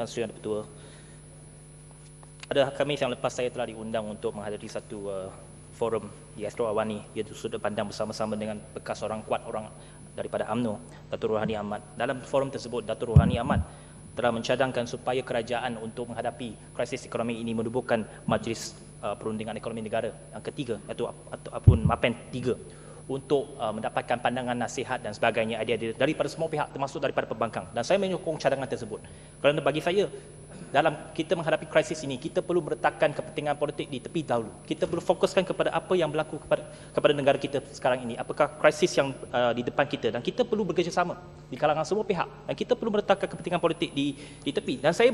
Tuan Sri Yang Ketua, pada Khamis yang lepas saya telah diundang untuk menghadiri satu forum di Astro Awani, iaitu sudut pandang bersama-sama dengan bekas orang kuat orang daripada UMNO, Datuk Rohani Ahmad. Dalam forum tersebut, Datuk Rohani Ahmad telah mencadangkan supaya kerajaan untuk menghadapi krisis ekonomi ini menubuhkan Majlis Perundingan Ekonomi Negara yang ketiga, ataupun MAPEN 3, untuk mendapatkan pandangan nasihat dan sebagainya idea daripada semua pihak, termasuk daripada pembangkang. Dan saya menyokong cadangan tersebut kerana bagi saya, dalam kita menghadapi krisis ini, kita perlu meletakkan kepentingan politik di tepi dahulu. Kita perlu fokuskan kepada apa yang berlaku kepada negara kita sekarang ini. Apakah krisis yang di depan kita, dan kita perlu bekerjasama di kalangan semua pihak, dan kita perlu meletakkan kepentingan politik di tepi. Dan saya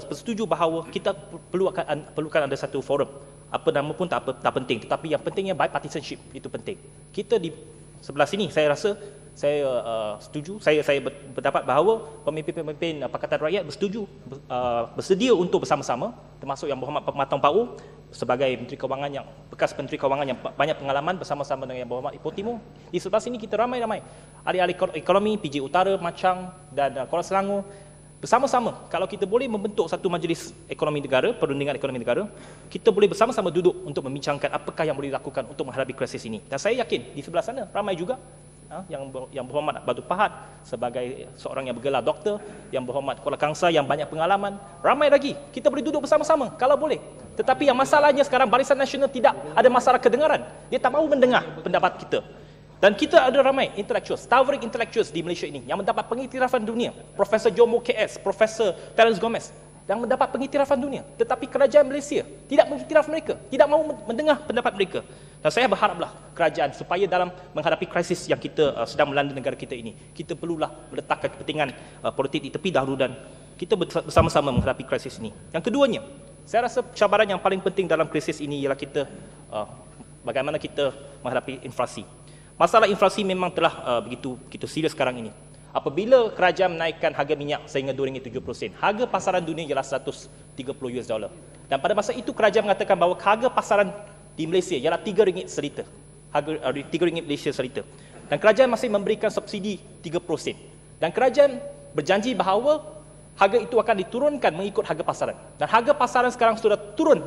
bersetuju bahawa kita perlukan ada satu forum. Apa nama pun tak penting, tetapi yang pentingnya bipartisanship itu penting. Kita di sebelah sini, saya rasa saya setuju, saya berpendapat bahawa pemimpin-pemimpin Pakatan Rakyat bersedia untuk bersama-sama, termasuk Yang Berhormat Pematang Pau sebagai Menteri Kewangan yang bekas Menteri Kewangan yang banyak pengalaman, bersama-sama dengan Yang Berhormat Ipoh Timur. Di sebelah sini kita ramai-ramai ahli-ahli ekonomi PJ Utara, Machang dan Kuala Selangor. Bersama-sama, kalau kita boleh membentuk satu majlis ekonomi negara, perundingan ekonomi negara, kita boleh bersama-sama duduk untuk membincangkan apakah yang boleh dilakukan untuk menghadapi krisis ini. Dan saya yakin di sebelah sana ramai juga yang berhormat Batu Pahat sebagai seorang yang bergelar doktor, yang berhormat Kuala Kangsar yang banyak pengalaman, ramai lagi. Kita boleh duduk bersama-sama kalau boleh. Tetapi yang masalahnya sekarang Barisan Nasional tidak ada masalah kedengaran. Dia tak mahu mendengar pendapat kita. Dan kita ada ramai intellectuals, towering intellectuals di Malaysia ini yang mendapat pengiktirafan dunia. Profesor Jomo KS, Profesor Terence Gomez yang mendapat pengiktirafan dunia. Tetapi kerajaan Malaysia tidak mengiktiraf mereka, tidak mahu mendengar pendapat mereka. Dan saya berharaplah kerajaan supaya dalam menghadapi krisis yang kita sedang melanda negara kita ini, kita perlulah meletakkan kepentingan politik di tepi dahulu dan kita bersama-sama menghadapi krisis ini. Yang keduanya, saya rasa cabaran yang paling penting dalam krisis ini ialah kita bagaimana kita menghadapi inflasi. Masalah inflasi memang telah begitu serius sekarang ini. Apabila kerajaan menaikkan harga minyak sehingga RM2.70, harga pasaran dunia ialah $130. Dan pada masa itu kerajaan mengatakan bahawa harga pasaran di Malaysia ialah RM3 seliter. Harga RM3 Malaysia seliter. Dan kerajaan masih memberikan subsidi 3%. Dan kerajaan berjanji bahawa harga itu akan diturunkan mengikut harga pasaran. Dan harga pasaran sekarang sudah turun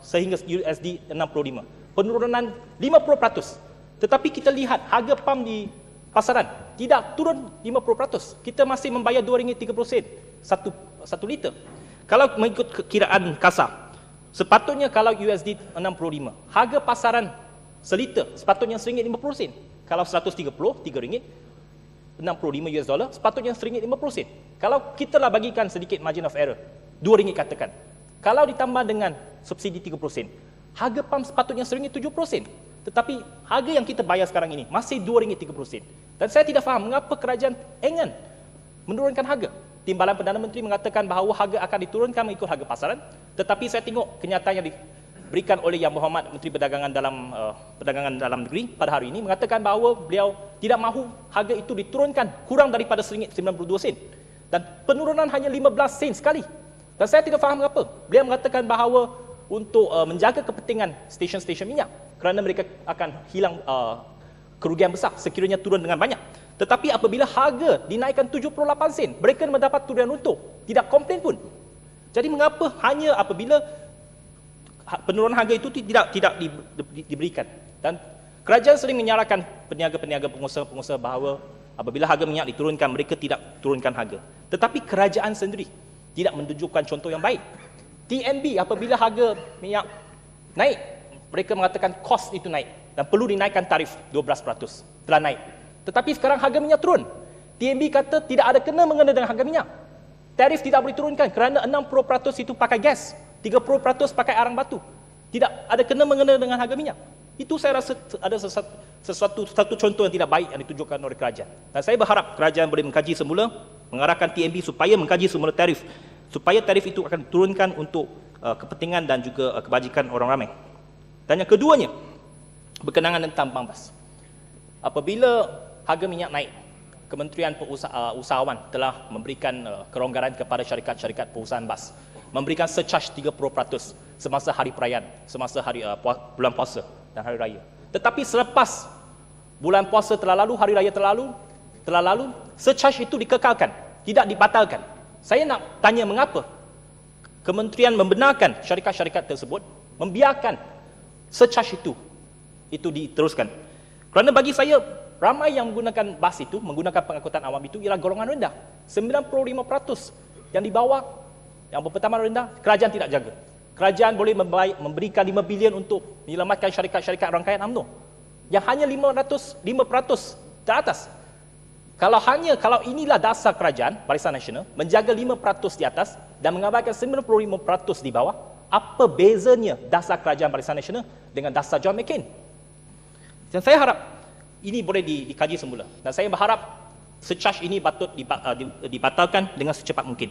sehingga USD 65. Penurunan 50%. Tetapi kita lihat harga pam di pasaran tidak turun 50%. Kita masih membayar RM2.30 satu liter. Kalau mengikut kiraan kasar, sepatutnya kalau USD 65, harga pasaran seliter sepatutnya RM1.50. Kalau 130, $3.65, sepatutnya RM1.50. Kalau kita lah bagikan sedikit margin of error, RM2 katakan. Kalau ditambah dengan subsidi 3%, harga pam sepatutnya RM1.70. Tetapi harga yang kita bayar sekarang ini masih RM2.30. Dan saya tidak faham mengapa kerajaan enggan menurunkan harga. Timbalan Perdana Menteri mengatakan bahawa harga akan diturunkan mengikut harga pasaran, tetapi saya tengok kenyataan yang diberikan oleh Yang Berhormat Menteri Perdagangan Dalam Negeri pada hari ini mengatakan bahawa beliau tidak mahu harga itu diturunkan kurang daripada RM1.92. Dan penurunan hanya 15 sen sekali. Dan saya tidak faham mengapa. Beliau mengatakan bahawa untuk menjaga kepentingan stesen-stesen minyak, kerana mereka akan hilang kerugian besar sekiranya turun dengan banyak. Tetapi apabila harga dinaikkan 78 sen, mereka mendapat turunan untung, tidak komplain pun. Jadi mengapa hanya apabila penurunan harga itu tidak diberikan? Dan kerajaan sering menyalahkan peniaga-peniaga, pengusaha-pengusaha bahawa apabila harga minyak diturunkan, mereka tidak turunkan harga. Tetapi kerajaan sendiri tidak menunjukkan contoh yang baik. TNB apabila harga minyak naik, mereka mengatakan kos itu naik dan perlu dinaikkan tarif 12%. Telah naik. Tetapi sekarang harga minyak turun. TNB kata tidak ada kena-mengena dengan harga minyak. Tarif tidak boleh turunkan kerana 60% itu pakai gas, 30% pakai arang batu. Tidak ada kena-mengena dengan harga minyak. Itu saya rasa ada satu contoh yang tidak baik yang ditunjukkan oleh kerajaan. Dan saya berharap kerajaan boleh mengkaji semula, mengarahkan TNB supaya mengkaji semula tarif, supaya tarif itu akan diturunkan untuk kepentingan dan juga kebajikan orang ramai. Dan yang keduanya, berkenaan tentang PAMBAS. Apabila harga minyak naik, Kementerian Usahawan telah memberikan kelonggaran kepada syarikat-syarikat perusahaan bas, memberikan surcharge 30% semasa hari perayaan, semasa bulan puasa dan hari raya. Tetapi selepas bulan puasa telah lalu, hari raya telah lalu, surcharge itu dikekalkan, tidak dibatalkan. Saya nak tanya mengapa kementerian membenarkan syarikat-syarikat tersebut membiarkan surcharge itu diteruskan. Kerana bagi saya, ramai yang menggunakan bas itu, menggunakan pengangkutan awam itu ialah golongan rendah. 95% yang di bawah, yang berpendapatan rendah, kerajaan tidak jaga. Kerajaan boleh memberikan 5 bilion untuk menyelamatkan syarikat-syarikat rangkaian UMNO. Yang hanya 5% teratas. Kalau inilah dasar kerajaan, Barisan Nasional, menjaga 5% di atas dan mengabaikan 95% di bawah, apa bezanya dasar kerajaan Barisan Nasional dengan dasar John McCain? Dan saya harap ini boleh dikaji semula. Dan saya berharap surcharge ini patut dibatalkan dengan secepat mungkin.